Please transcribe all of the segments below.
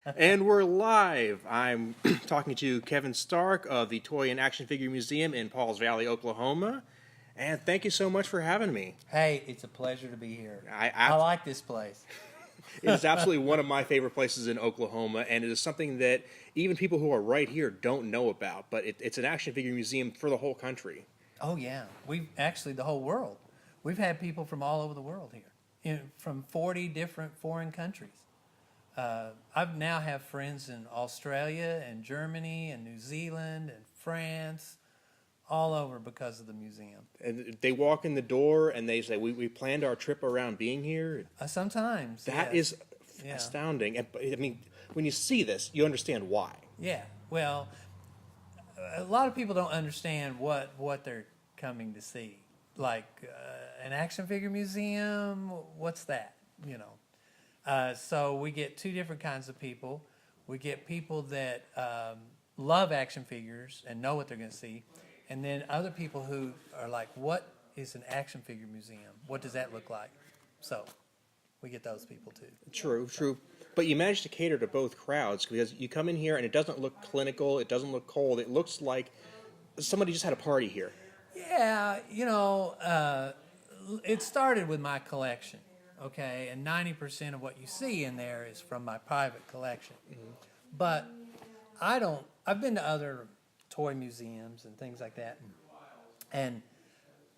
And we're live. I'm talking to Kevin Stark of the Toy and Action Figure Museum in Pauls Valley, Oklahoma. And thank you so much for having me. Hey, it's a pleasure to be here. I I like this place. It is absolutely one of my favorite places in Oklahoma, and it is something that even people who are right here don't know about. But it's an action figure museum for the whole country. Oh yeah, we've actually the whole world. We've had people from all over the world here, from 40 different foreign countries. I now have friends in Australia and Germany and New Zealand and France, all over because of the museum. And they walk in the door and they say, we planned our trip around being here. Sometimes. That yes. is astounding. And, I mean, when you see this, you understand why. Yeah, well, a lot of people don't understand what they're coming to see. Like an action figure museum, what's that? You know. So we get two different kinds of people. We get people that love action figures and know what they're going to see. And then other people who are like, what is an action figure museum? What does that look like? So we get those people too. True. But you manage to cater to both crowds because you come in here and it doesn't look clinical, it doesn't look cold, it looks like somebody just had a party here. Yeah, you know, it started with my collection, okay? And 90% of what you see in there is from my private collection. Mm-hmm. But I've been to other toy museums and things like that. And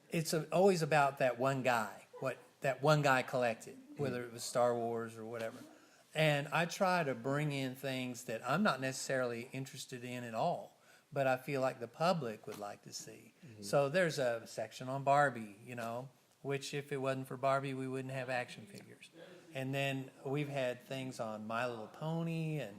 it's always about that one guy, what that one guy collected, whether it was Star Wars or whatever. And I try to bring in things that I'm not necessarily interested in at all, but I feel like the public would like to see. Mm-hmm. So there's a section on Barbie, you know, which if it wasn't for Barbie, we wouldn't have action figures. And then we've had things on My Little Pony and,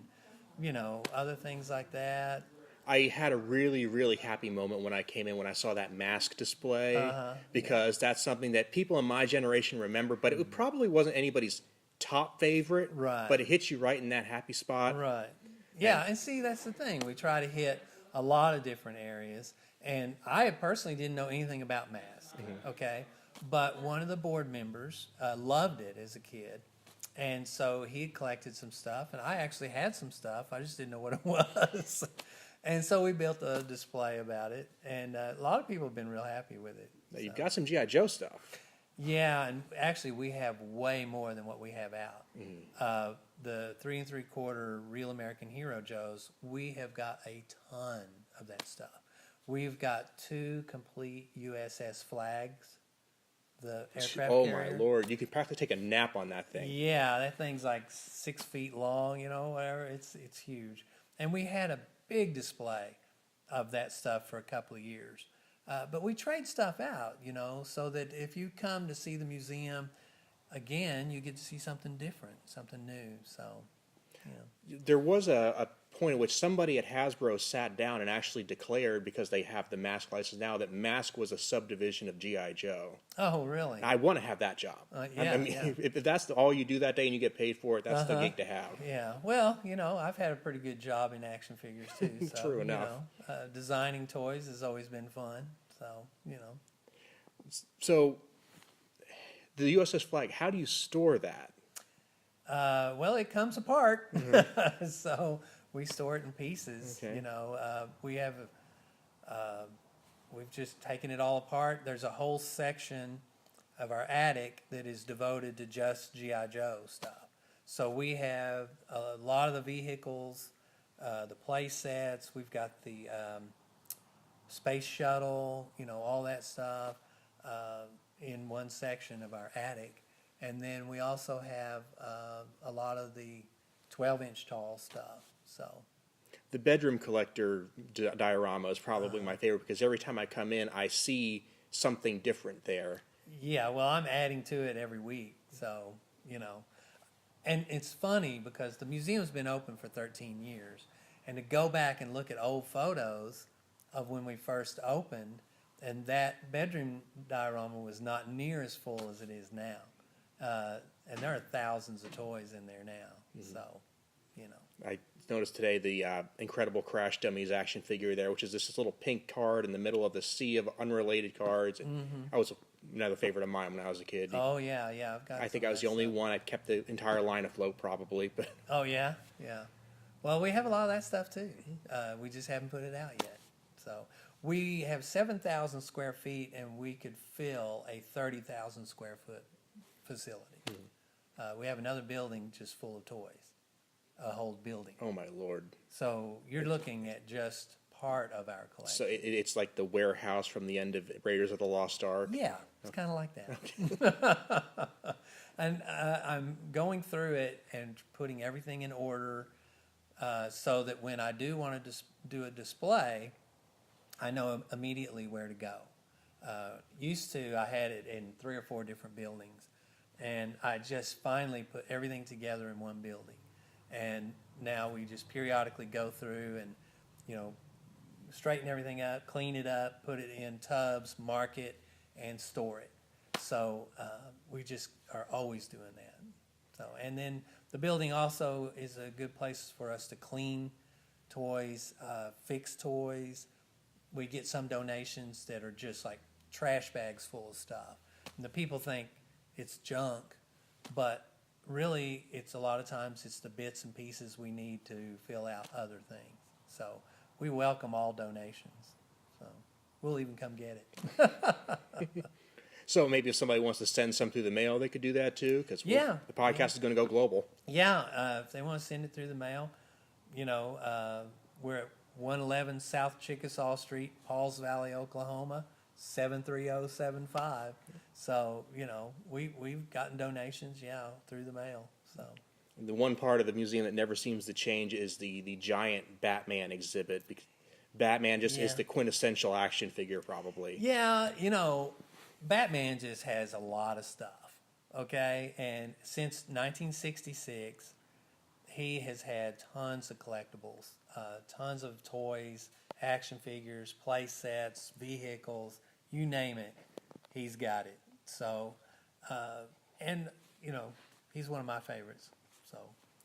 you know, other things like that. I had a really, really happy moment when I came in when I saw that M.A.S.K display because that's something that people in my generation remember, but it probably wasn't anybody's top favorite, right? But it hits you right in that happy spot. Right. Yeah, and see, that's the thing. We try to hit a lot of different areas, and I personally didn't know anything about M.A.S.K, okay? But one of the board members loved it as a kid, and so he collected some stuff, and I actually had some stuff. I just didn't know what it was. And so we built a display about it, and a lot of people have been real happy with it. Now, you've got some G.I. Joe stuff. Yeah, and actually we have way more than what we have out. The 3 3/4 Real American Hero Joes, we have got a ton of that stuff. We've got 2 complete USS Flaggs, the aircraft carrier. My Lord, you could practically take a nap on that thing. Yeah, that thing's like 6 feet long, you know, whatever. It's huge. And we had a big display of that stuff for a couple of years. But we trade stuff out, you know, so that if you come to see the museum again, you get to see something different, something new. So, you know. There was a point at which somebody at Hasbro sat down and actually declared, because they have the M.A.S.K license now, that M.A.S.K was a subdivision of G.I. Joe. Oh, really? I want to have that job. Yeah, I mean, if that's all you do that day and you get paid for it, that's the gig to have. Yeah. Well, you know, I've had a pretty good job in action figures too. So, True enough. You know, designing toys has always been fun. So, you know. So, the USS Flagg, how do you store that? Well, it comes apart, so we store it in pieces. Okay. You know, we've just taken it all apart. There's a whole section of our attic that is devoted to just G.I. Joe stuff. So we have a lot of the vehicles, the play sets. We've got the space shuttle, you know, all that stuff in one section of our attic. And then we also have a lot of the 12-inch tall stuff. So, the bedroom collector diorama is probably my favorite because every time I come in, I see something different there. Yeah, well, I'm adding to it every week. So, you know, and it's funny because the museum's been open for 13 years, and to go back and look at old photos of when we first opened, and that bedroom diorama was not near as full as it is now. And there are thousands of toys in there now, so, you know. I noticed today the Incredible Crash Dummies action figure there, which is this little pink card in the middle of the sea of unrelated cards. And that was another favorite of mine when I was a kid. Oh, yeah, I've got I think I was the only one. I kept the entire line afloat probably. But oh, yeah? Yeah. Well, we have a lot of that stuff too. We just haven't put it out yet. So we have 7,000 square feet, and we could fill a 30,000 square foot facility. We have another building just full of toys, a whole building. Oh my Lord! So you're looking at just part of our collection. So it's like the warehouse from the end of Raiders of the Lost Ark. Yeah, it's kind of like that. And I'm going through it and putting everything in order so that when I do want to do a display, I know immediately where to go. Used to, I had it in 3 or 4 different buildings, and I just finally put everything together in one building. And now we just periodically go through and, straighten everything up, clean it up, put it in tubs, mark it, and store it. So we just are always doing that. So, and then the building also is a good place for us to clean toys, fix toys. We get some donations that are just like trash bags full of stuff. And the people think it's junk, but really it's a lot of times it's the bits and pieces we need to fill out other things. So we welcome all donations. So we'll even come get it. So maybe if somebody wants to send some through the mail, they could do that too, because the podcast is going to go global. Yeah, if they want to send it through the mail, we're at 111 South Chickasaw Street, Pauls Valley, Oklahoma, 73075. So, we've gotten donations, through the mail. So The one part of the museum that never seems to change is the giant Batman exhibit. Batman just is the quintessential action figure, probably. Yeah, Batman just has a lot of stuff, okay? And since 1966, he has had tons of collectibles, tons of toys, action figures, play sets, vehicles, you name it, he's got it. So, he's one of my favorites. So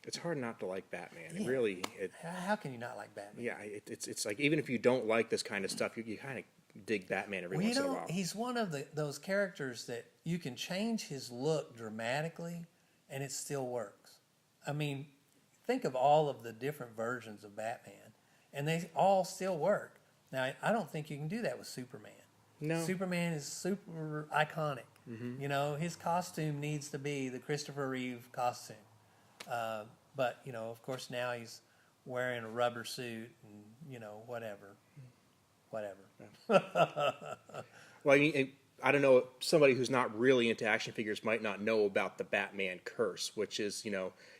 It's hard not to like Batman. Yeah. It really, how can you not like Batman? yeah, it's like even if you don't like this kind of stuff, you kind of dig Batman every once in a while. He's one of those characters that you can change his look dramatically, and it still works. I mean, think of all of the different versions of Batman, and they all still work. Now, I don't think you can do that with Superman. No. Superman is super iconic. Mm-hmm. His costume needs to be the Christopher Reeve costume. But, of course, now he's wearing a rubber suit and, whatever. Well, I don't know. Somebody who's not really into action figures might not know about the Batman curse, which is,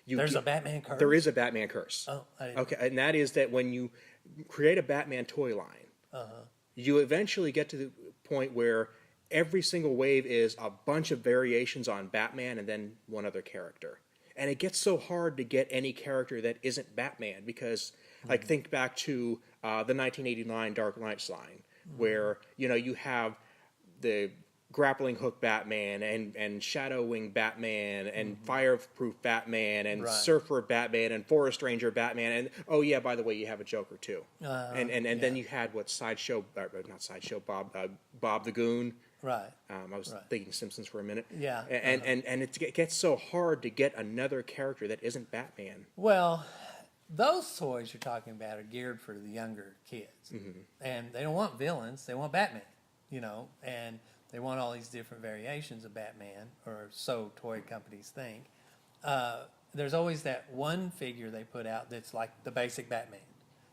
There's a Batman curse? There is a Batman curse. Oh, I didn't. Okay, and that is that when you create a Batman toy line, you eventually get to the point where every single wave is a bunch of variations on Batman and then one other character. And it gets so hard to get any character that isn't Batman because, like, think back to the 1989 Dark Knight line, where, you have the grappling hook Batman and Shadow Wing Batman and Fireproof Batman and Surfer Batman and Forest Ranger Batman and oh yeah, by the way, you have a Joker too. And then you had Bob the Goon. Right. I was thinking Simpsons for a minute. Yeah. And it gets so hard to get another character that isn't Batman. Well, those toys you're talking about are geared for the younger kids. And they don't want villains, they want Batman, and they want all these different variations of Batman, or so toy companies think. There's always that one figure they put out that's like the basic Batman.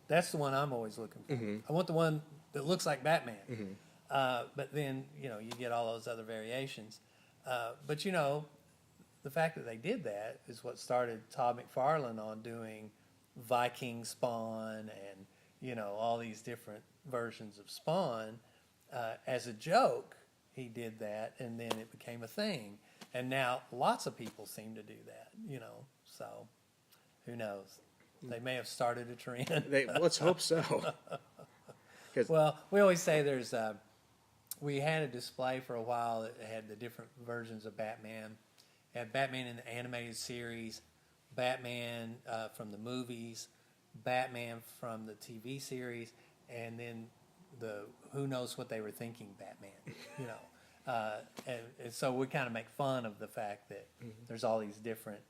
That's the one I'm always looking for. I want the one that looks like Batman. But then, you get all those other variations. But, the fact that they did that is what started Todd McFarlane on doing Viking Spawn and, all these different versions of Spawn. As a joke, he did that, and then it became a thing. And now lots of people seem to do that, so who knows? They may have started a trend. Let's hope so. Well, we always say we had a display for a while that had the different versions of Batman. It had Batman in the animated series, Batman from the movies, Batman from the TV series, and then the who knows what they were thinking Batman, And so we kind of make fun of the fact that there's all these different,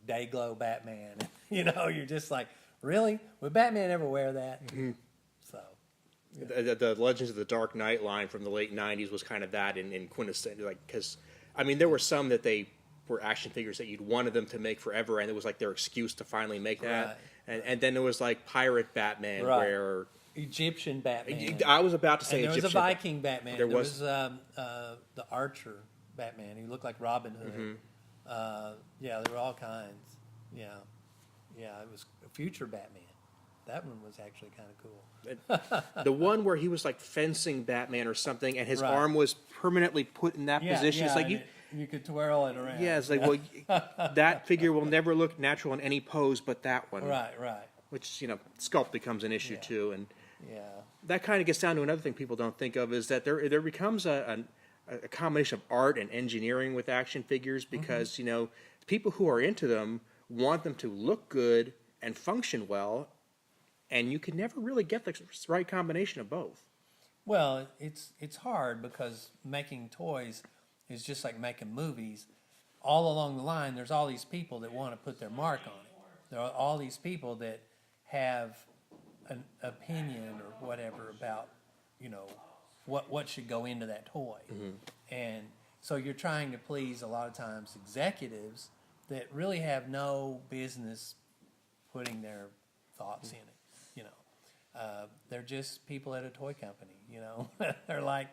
day glow Batman. You're just like, really? Would Batman ever wear that? So. Yeah. The Legends of the Dark Knight line from the late 90s was kind of that in quintessential, because, there were some that they were action figures that you'd wanted them to make forever, and it was like their excuse to finally make that. Right. And then there was like Pirate Batman, where... Egyptian Batman. I was about to say and there Egyptian. was a Viking Batman. There was the Archer Batman. He looked like Robin Hood. Yeah, there were all kinds. Yeah, it was a future Batman. That one was actually kind of cool. The one where he was like fencing Batman or something, and his arm was permanently put in that position. Yeah, it's like you could twirl it around. Yeah, it's like, well, that figure will never look natural in any pose but that one. Right. Which, sculpt becomes an issue too, and yeah, that kind of gets down to another thing people don't think of, is that there becomes a combination of art and engineering with action figures, because people who are into them want them to look good and function well, and you can never really get the right combination of both. Well, it's hard, because making toys is just like making movies. All along the line, there's all these people that want to put their mark on it. There are all these people that have an opinion or whatever about, what should go into that toy. And so you're trying to please, a lot of times, executives that really have no business putting their thoughts in it. They're just people at a toy company. They're like,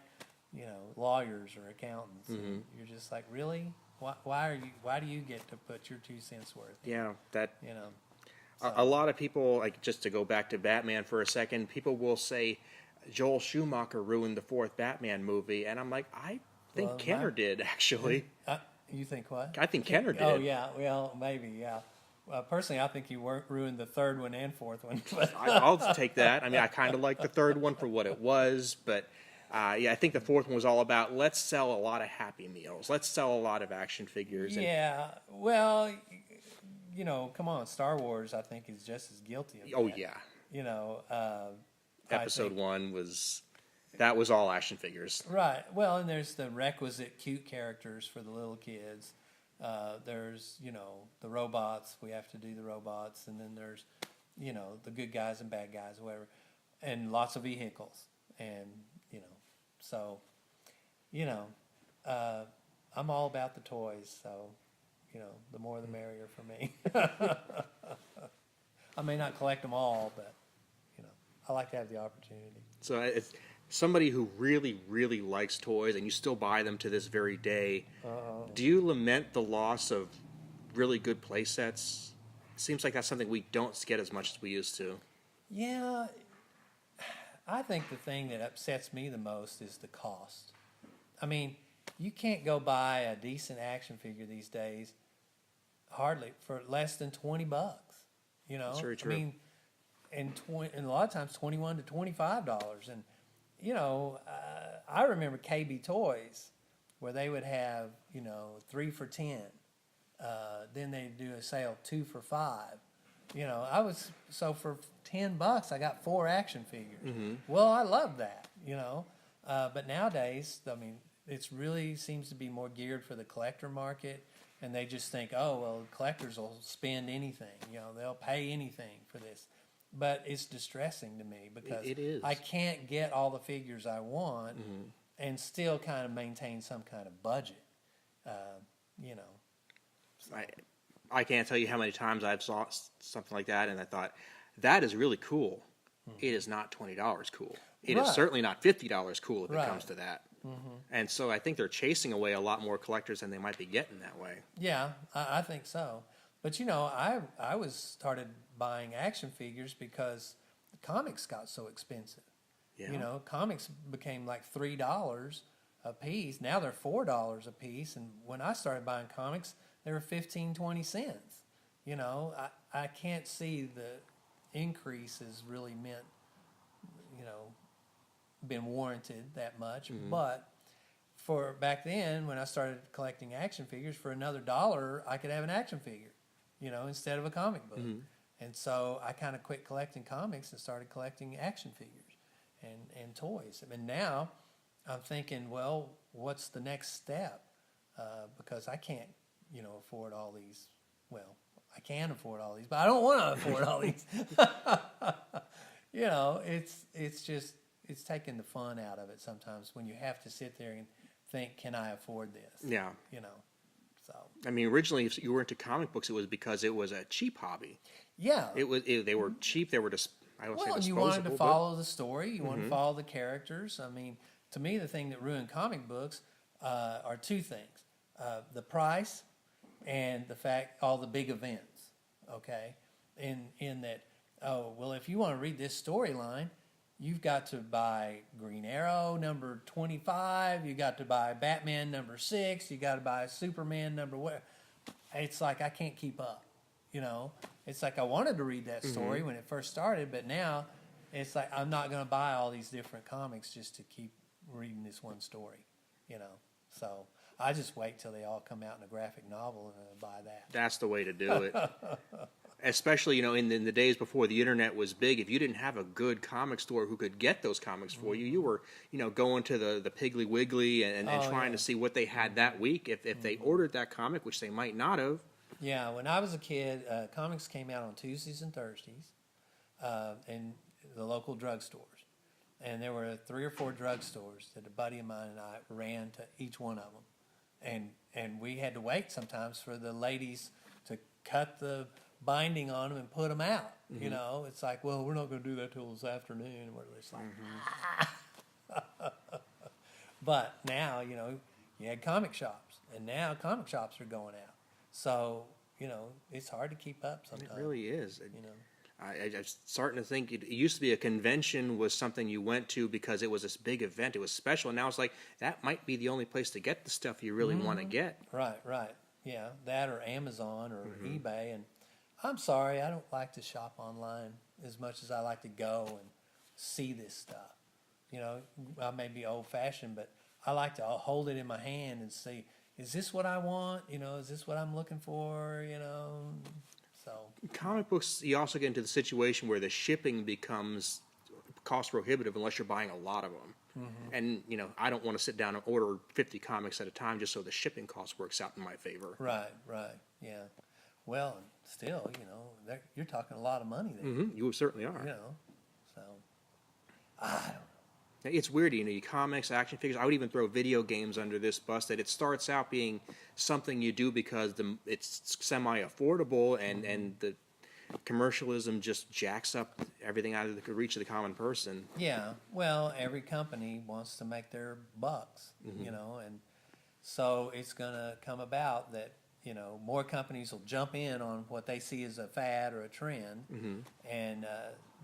lawyers or accountants. And you're just like, really? Why do you get to put your 2 cents worth? Yeah, that. So. A lot of people, like, just to go back to Batman for a second, people will say Joel Schumacher ruined the 4th Batman movie, and I'm like, I think Kenner did, actually. You think what? I think Kenner did. Oh, yeah, well, maybe, yeah. Personally, I think he ruined the 3rd one and 4th one. I'll take that. I kind of like the 3rd one for what it was, but I think the 4th one was all about, let's sell a lot of Happy Meals. Let's sell a lot of action figures. Yeah, well... come on, Star Wars, I think, is just as guilty of that. Oh, yeah. Episode 1 was all action figures. Right. Well, and there's the requisite cute characters for the little kids. There's, the robots. We have to do the robots. And then there's, the good guys and bad guys, whatever. And lots of vehicles. And, so, I'm all about the toys, so... the more the merrier for me. I may not collect them all, but, I like to have the opportunity. So it's somebody who really, really likes toys, and you still buy them to this very day. Do you lament the loss of really good play sets? Seems like that's something we don't get as much as we used to. Yeah. I think the thing that upsets me the most is the cost. You can't go buy a decent action figure these days hardly for less than $20. That's very true. And a lot of times $21 to $25. And I remember KB Toys where they would have 3 for $10. Then they'd do a sale 2 for $5. So for $10 I got 4 action figures. Well, I love that. But nowadays, it really seems to be more geared for the collector market, and they just think, oh, well, collectors will spend anything. They'll pay anything for this. But it's distressing to me, because it is. I can't get all the figures I want and still kind of maintain some kind of budget. I can't tell you how many times I've saw something like that, and I thought, that is really cool. It is not $20 cool. It is certainly not $50 cool if it comes to that. And so I think they're chasing away a lot more collectors than they might be getting that way. Yeah, I think so. But I started buying action figures because the comics got so expensive. Yeah. Comics became like $3 a piece. Now they're $4 a piece. And when I started buying comics, they were 15, 20 cents. I can't see the increase has really meant, been warranted that much. But for back then, when I started collecting action figures, for another $1, I could have an action figure, instead of a comic book. And so I kind of quit collecting comics and started collecting action figures and toys. And now I'm thinking, well, what's the next step? Because I can't, afford all these. Well, I can afford all these, but I don't want to afford all these. It's taking the fun out of it sometimes when you have to sit there and think, can I afford this? Yeah. So. I mean, originally, if you were into comic books, it was because it was a cheap hobby. Yeah. They were cheap. They were just, I don't say disposable. You wanted to follow the story. You wanted to follow the characters. I mean, to me, the thing that ruined comic books are two things. The price and the fact, all the big events, okay? In that, if you want to read this storyline, you've got to buy Green Arrow number 25, you got to buy Batman number 6, you got to buy Superman number what. It's like I can't keep up, It's like I wanted to read that story when it first started, but now it's like I'm not going to buy all these different comics just to keep reading this one story, So I just wait till they all come out in a graphic novel and buy that. That's the way to do it. Especially, in the days before the internet was big, if you didn't have a good comic store who could get those comics for you, you were, going to the Piggly Wiggly and trying to see what they had that week. If they ordered that comic, which they might not have. Yeah, when I was a kid, comics came out on Tuesdays and Thursdays in the local drugstores. And there were 3 or 4 drugstores that a buddy of mine and I ran to each one of them. And we had to wait sometimes for the ladies to cut the binding on them and put them out. It's like, well, we're not going to do that till this afternoon. And we're just like, But now, you had comic shops, and now comic shops are going out. So, it's hard to keep up sometimes. It really is. I'm starting to think it used to be a convention was something you went to because it was this big event. It was special. And now it's like that might be the only place to get the stuff you really want to get. Right. Yeah, that or Amazon or eBay. And I'm sorry, I don't like to shop online as much as I like to go and see this stuff. I may be old-fashioned, but I like to hold it in my hand and see, is this what I want? Is this what I'm looking for? So comic books, you also get into the situation where the shipping becomes cost prohibitive unless you're buying a lot of them. And, I don't want to sit down and order 50 comics at a time just so the shipping cost works out in my favor. Right, yeah. Well, still, you're talking a lot of money there. You certainly are. So, I don't know. It's weird, comics, action figures. I would even throw video games under this bus. That it starts out being something you do because it's semi-affordable, and the commercialism just jacks up everything out of the reach of the common person. Yeah, well, every company wants to make their bucks, and so it's going to come about that more companies will jump in on what they see as a fad or a trend, and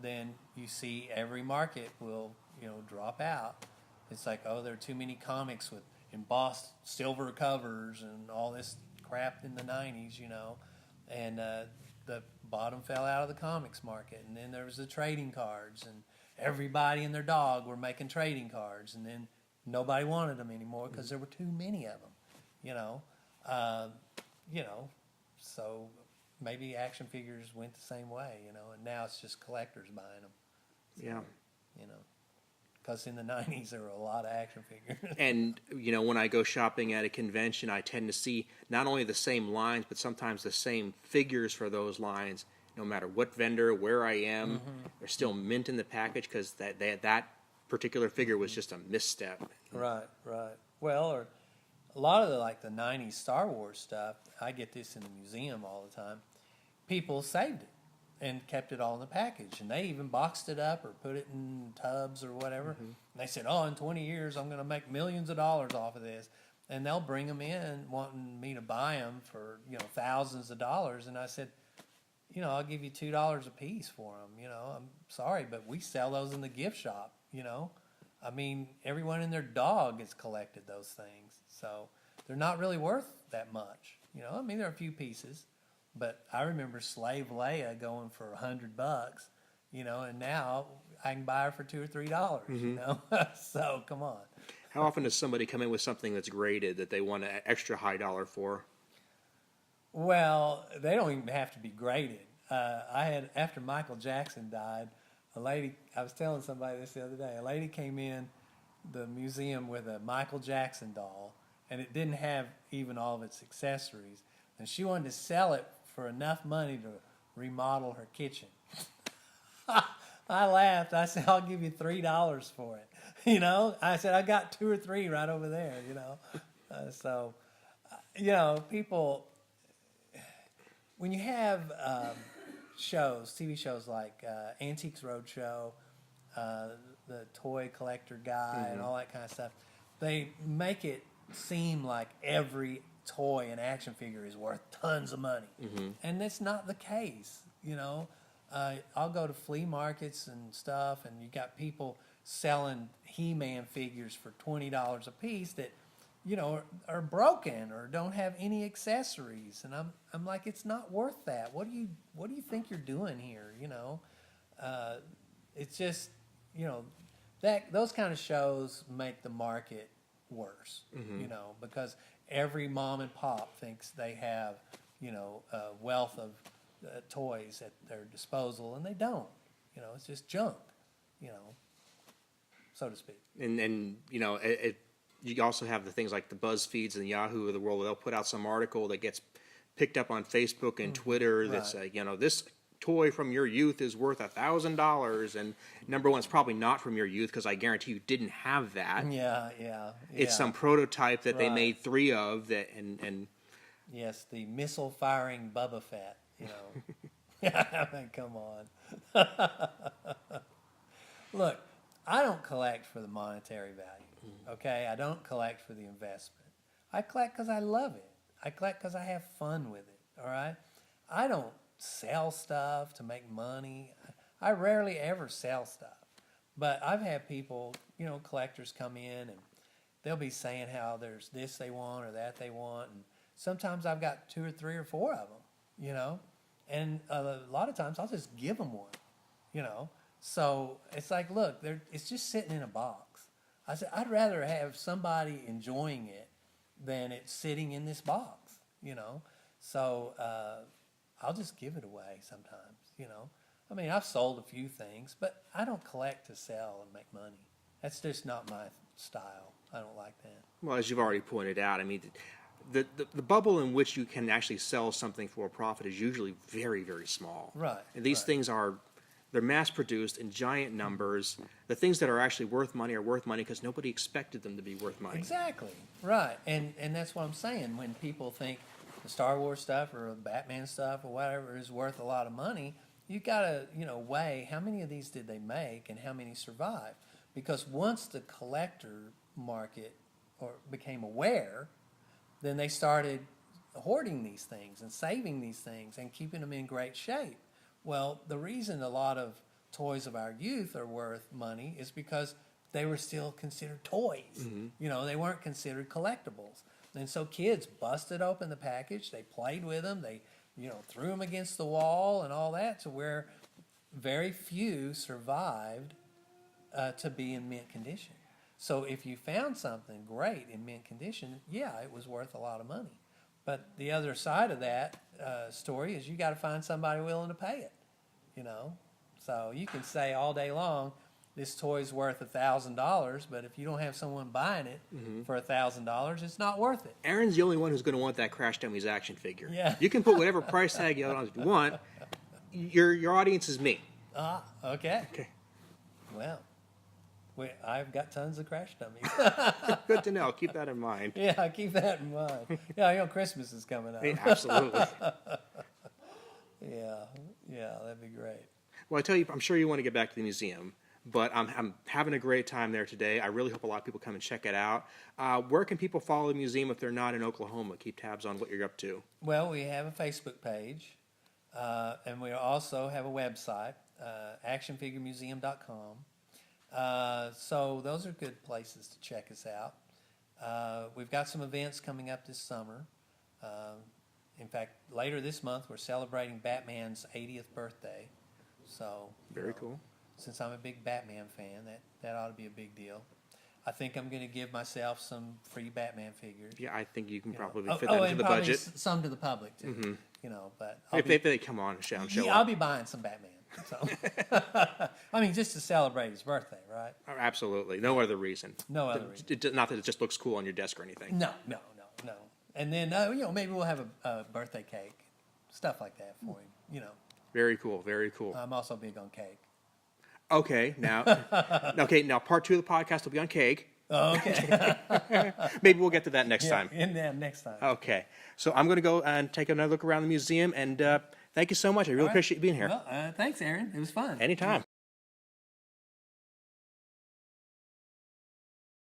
then you see every market will drop out. It's like, there are too many comics with embossed silver covers and all this crap in the 90s, and the bottom fell out of the comics market. And then there was the trading cards, and everybody and their dog were making trading cards, and then nobody wanted them anymore because there were too many of them, so maybe action figures went the same way, and now it's just collectors buying them. So, yeah. Because in the 90s there were a lot of action figures. And, when I go shopping at a convention, I tend to see not only the same lines, but sometimes the same figures for those lines, no matter what vendor, where I am. They're still mint in the package because that particular figure was just a misstep. Right. Well, or a lot of the 90s Star Wars stuff, I get this in the museum all the time, people saved it and kept it all in the package. And they even boxed it up or put it in tubs or whatever. And they said, in 20 years, I'm going to make millions of dollars off of this. And they'll bring them in wanting me to buy them for, thousands of dollars. And I said, I'll give you $2 a piece for them. I'm sorry, but we sell those in the gift shop, I mean, everyone and their dog has collected those things. So they're not really worth that much. I mean, there are a few pieces. But I remember Slave Leia going for $100, and now I can buy her for $2 or $3, So come on. How often does somebody come in with something that's graded that they want an extra high dollar for? Well, they don't even have to be graded. I had, after Michael Jackson died, a lady, I was telling somebody this the other day, a lady came in the museum with a Michael Jackson doll, and it didn't have even all of its accessories. And she wanted to sell it for enough money to remodel her kitchen. I laughed. I said, I'll give you $3 for it. You know, I said, I got 2 or 3 right over there, you know. So, you know, people, when you have shows, TV shows like Antiques Roadshow, the Toy Collector Guy, and all that kind of stuff, they make it seem like every toy and action figure is worth tons of money. And that's not the case, you know. I'll go to flea markets and stuff, and you got people selling He-Man figures for $20 a piece that, you know, are broken or don't have any accessories, and I'm like, it's not worth that. What do you think you're doing here? You know, it's just, you know, that those kind of shows make the market worse. You know, because every mom and pop thinks they have, you know, a wealth of toys at their disposal, and they don't. You know, it's just junk. You know, so to speak. And you know, you also have the things like the BuzzFeeds and the Yahoo of the world where they'll put out some article that gets picked up on Facebook and Twitter that's you know, this toy from your youth is worth $1,000, and number one, it's probably not from your youth because I guarantee you didn't have that. It's some prototype that they made 3 of that, and yes, the missile firing Bubba Fett. You know, I mean, come on. Look, I don't collect for the monetary value. Okay, I don't collect for the investment. I collect because I love it. I collect because I have fun with it. All right, I don't sell stuff to make money. I rarely ever sell stuff, but I've had people, you know, collectors come in and they'll be saying how there's this they want or that they want, and sometimes I've got 2 or 3 or 4 of them, you know, and a lot of times I'll just give them one, you know. So it's like, look, it's just sitting in a box. I said, I'd rather have somebody enjoying it than it sitting in this box, you know. So I'll just give it away sometimes, you know. I mean, I've sold a few things, but I don't collect to sell and make money. That's just not my style. I don't like that. well, as you've already pointed out, I mean, the bubble in which you can actually sell something for a profit is usually very, very small. Right. And these things they're mass-produced in giant numbers. The things that are actually worth money are worth money because nobody expected them to be worth money. Exactly. Right. And that's what I'm saying. When people think the Star Wars stuff or the Batman stuff or whatever is worth a lot of money, you got to, you know, weigh how many of these did they make and how many survived. Because once the collector market became aware, then they started hoarding these things and saving these things and keeping them in great shape. Well, the reason a lot of toys of our youth are worth money is because they were still considered toys. You know, they weren't considered collectibles. And so kids busted open the package, they played with them, they, you know, threw them against the wall and all that, to where very few survived to be in mint condition. So if you found something great in mint condition, yeah, it was worth a lot of money. But the other side of that story is you got to find somebody willing to pay it, you know. So you can say all day long, this toy's worth $1,000, but if you don't have someone buying it for $1,000, it's not worth it. Aaron's the only one who's going to want that Crash Dummies action figure. Yeah. You can put whatever price tag you want. Your audience is me. Okay. Okay. Well, I've got tons of Crash Dummies. Good to know. Keep that in mind. Yeah, keep that in mind. Yeah, you know, Christmas is coming up. Hey, absolutely. Yeah, that'd be great. Well, I tell you, I'm sure you want to get back to the museum, but I'm having a great time there today. I really hope a lot of people come and check it out. Where can people follow the museum if they're not in Oklahoma? Keep tabs on what you're up to. Well, we have a Facebook page, and we also have a website, actionfiguremuseum.com. So those are good places to check us out. We've got some events coming up this summer. In fact, later this month, we're celebrating Batman's 80th birthday. So Very cool. Since I'm a big Batman fan, that ought to be a big deal. I think I'm going to give myself some free Batman figures. Yeah, I think you can probably fit that into and the probably budget. Some to the public too. You know, but If they come on and show I'll be buying some Batman. So, I mean, just to celebrate his birthday, right? Oh, absolutely. No other reason. No other reason. Not that it just looks cool on your desk or anything. No. And then, maybe we'll have a birthday cake, stuff like that for him, Very cool. Very cool. I'm also big on cake. Okay, now part 2 of the podcast will be on cake. Oh, okay. Maybe we'll get to that next time. Next time. Okay, so I'm going to go and take another look around the museum, and thank you so much. I really appreciate you being here. Well, thanks, Aaron. It was fun. Anytime.